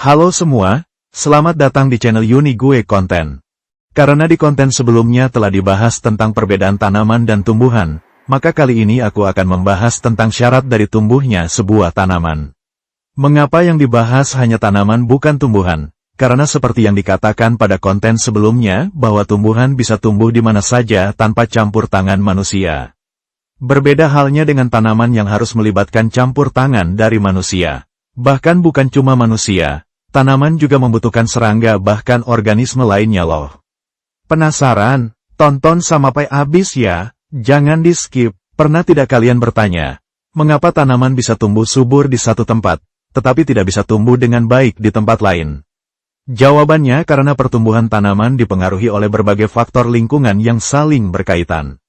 Halo semua, selamat datang di channel Unigue Konten. Karena di konten sebelumnya telah dibahas tentang perbedaan tanaman dan tumbuhan, maka kali ini aku akan membahas tentang syarat dari tumbuhnya sebuah tanaman. Mengapa yang dibahas hanya tanaman bukan tumbuhan? Karena seperti yang dikatakan pada konten sebelumnya, bahwa tumbuhan bisa tumbuh di mana saja tanpa campur tangan manusia. Berbeda halnya dengan tanaman yang harus melibatkan campur tangan dari manusia. Bahkan bukan cuma manusia, tanaman juga membutuhkan serangga bahkan organisme lainnya loh. Penasaran? Tonton sampai habis ya, jangan di-skip. Pernah tidak kalian bertanya, mengapa tanaman bisa tumbuh subur di satu tempat, tetapi tidak bisa tumbuh dengan baik di tempat lain? Jawabannya karena pertumbuhan tanaman dipengaruhi oleh berbagai faktor lingkungan yang saling berkaitan.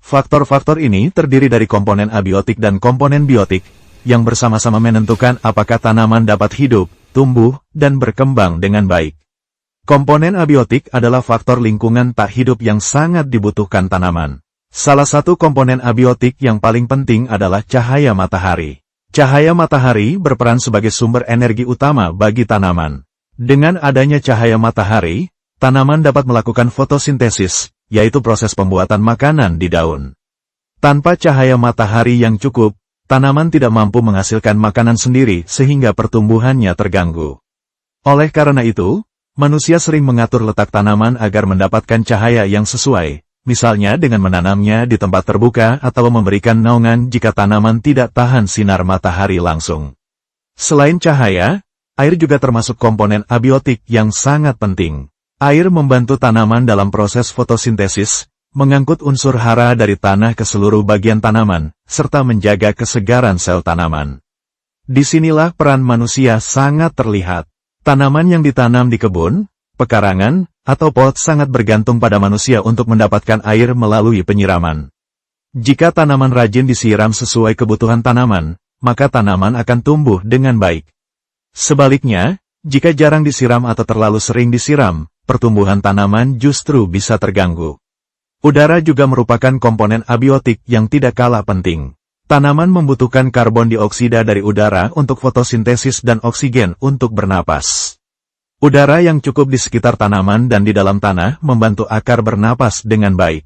Faktor-faktor ini terdiri dari komponen abiotik dan komponen biotik, yang bersama-sama menentukan apakah tanaman dapat hidup, tumbuh, dan berkembang dengan baik. Komponen abiotik adalah faktor lingkungan tak hidup yang sangat dibutuhkan tanaman. Salah satu komponen abiotik yang paling penting adalah cahaya matahari. Cahaya matahari berperan sebagai sumber energi utama bagi tanaman. Dengan adanya cahaya matahari, tanaman dapat melakukan fotosintesis, yaitu proses pembuatan makanan di daun. Tanpa cahaya matahari yang cukup, tanaman tidak mampu menghasilkan makanan sendiri sehingga pertumbuhannya terganggu. Oleh karena itu, manusia sering mengatur letak tanaman agar mendapatkan cahaya yang sesuai, misalnya dengan menanamnya di tempat terbuka atau memberikan naungan jika tanaman tidak tahan sinar matahari langsung. Selain cahaya, air juga termasuk komponen abiotik yang sangat penting. Air membantu tanaman dalam proses fotosintesis, mengangkut unsur hara dari tanah ke seluruh bagian tanaman, serta menjaga kesegaran sel tanaman. Disinilah peran manusia sangat terlihat. Tanaman yang ditanam di kebun, pekarangan, atau pot sangat bergantung pada manusia untuk mendapatkan air melalui penyiraman. Jika tanaman rajin disiram sesuai kebutuhan tanaman, maka tanaman akan tumbuh dengan baik. Sebaliknya, jika jarang disiram atau terlalu sering disiram, pertumbuhan tanaman justru bisa terganggu. Udara juga merupakan komponen abiotik yang tidak kalah penting. Tanaman membutuhkan karbon dioksida dari udara untuk fotosintesis dan oksigen untuk bernapas. Udara yang cukup di sekitar tanaman dan di dalam tanah membantu akar bernapas dengan baik.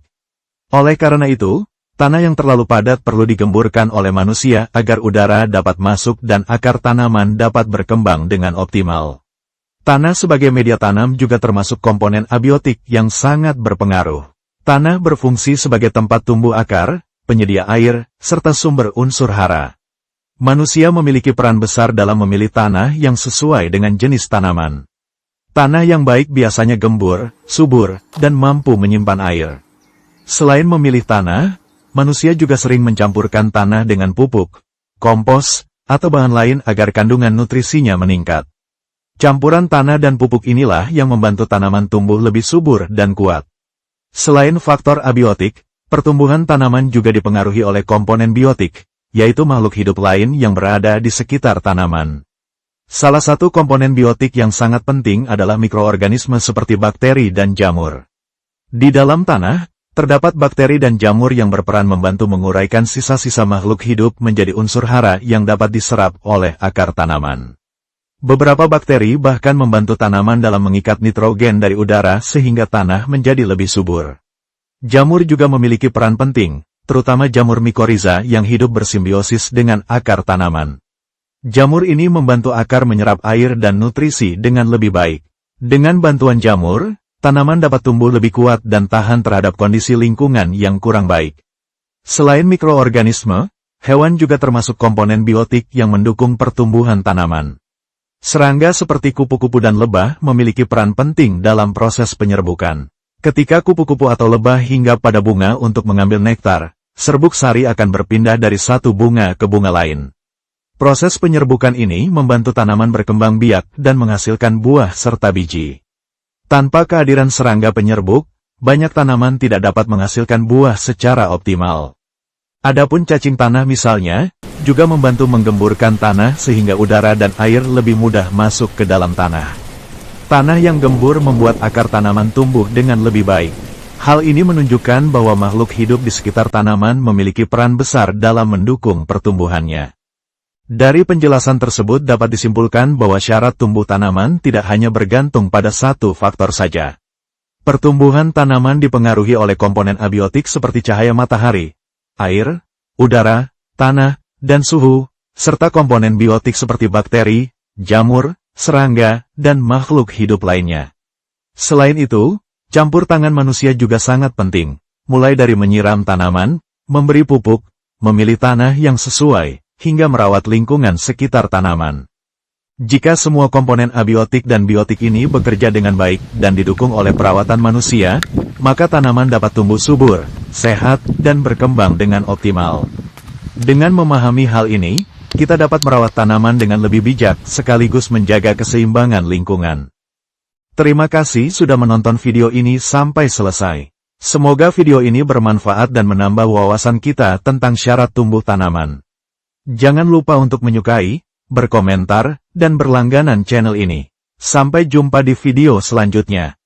Oleh karena itu, tanah yang terlalu padat perlu digemburkan oleh manusia agar udara dapat masuk dan akar tanaman dapat berkembang dengan optimal. Tanah sebagai media tanam juga termasuk komponen abiotik yang sangat berpengaruh. Tanah berfungsi sebagai tempat tumbuh akar, penyedia air, serta sumber unsur hara. Manusia memiliki peran besar dalam memilih tanah yang sesuai dengan jenis tanaman. Tanah yang baik biasanya gembur, subur, dan mampu menyimpan air. Selain memilih tanah, manusia juga sering mencampurkan tanah dengan pupuk, kompos, atau bahan lain agar kandungan nutrisinya meningkat. Campuran tanah dan pupuk inilah yang membantu tanaman tumbuh lebih subur dan kuat. Selain faktor abiotik, pertumbuhan tanaman juga dipengaruhi oleh komponen biotik, yaitu makhluk hidup lain yang berada di sekitar tanaman. Salah satu komponen biotik yang sangat penting adalah mikroorganisme seperti bakteri dan jamur. Di dalam tanah, terdapat bakteri dan jamur yang berperan membantu menguraikan sisa-sisa makhluk hidup menjadi unsur hara yang dapat diserap oleh akar tanaman. Beberapa bakteri bahkan membantu tanaman dalam mengikat nitrogen dari udara sehingga tanah menjadi lebih subur. Jamur juga memiliki peran penting, terutama jamur mikoriza yang hidup bersimbiosis dengan akar tanaman. Jamur ini membantu akar menyerap air dan nutrisi dengan lebih baik. Dengan bantuan jamur, tanaman dapat tumbuh lebih kuat dan tahan terhadap kondisi lingkungan yang kurang baik. Selain mikroorganisme, hewan juga termasuk komponen biotik yang mendukung pertumbuhan tanaman. Serangga seperti kupu-kupu dan lebah memiliki peran penting dalam proses penyerbukan. Ketika kupu-kupu atau lebah hinggap pada bunga untuk mengambil nektar, serbuk sari akan berpindah dari satu bunga ke bunga lain. Proses penyerbukan ini membantu tanaman berkembang biak dan menghasilkan buah serta biji. Tanpa kehadiran serangga penyerbuk, banyak tanaman tidak dapat menghasilkan buah secara optimal. Adapun cacing tanah misalnya, juga membantu menggemburkan tanah sehingga udara dan air lebih mudah masuk ke dalam tanah. Tanah yang gembur membuat akar tanaman tumbuh dengan lebih baik. Hal ini menunjukkan bahwa makhluk hidup di sekitar tanaman memiliki peran besar dalam mendukung pertumbuhannya. Dari penjelasan tersebut dapat disimpulkan bahwa syarat tumbuh tanaman tidak hanya bergantung pada satu faktor saja. Pertumbuhan tanaman dipengaruhi oleh komponen abiotik seperti cahaya matahari, air, udara, tanah, dan suhu, serta komponen biotik seperti bakteri, jamur, serangga, dan makhluk hidup lainnya. Selain itu, campur tangan manusia juga sangat penting, mulai dari menyiram tanaman, memberi pupuk, memilih tanah yang sesuai, hingga merawat lingkungan sekitar tanaman. Jika semua komponen abiotik dan biotik ini bekerja dengan baik dan didukung oleh perawatan manusia, maka tanaman dapat tumbuh subur, sehat, dan berkembang dengan optimal. Dengan memahami hal ini, kita dapat merawat tanaman dengan lebih bijak sekaligus menjaga keseimbangan lingkungan. Terima kasih sudah menonton video ini sampai selesai. Semoga video ini bermanfaat dan menambah wawasan kita tentang syarat tumbuh tanaman. Jangan lupa untuk menyukai, berkomentar, dan berlangganan channel ini. Sampai jumpa di video selanjutnya.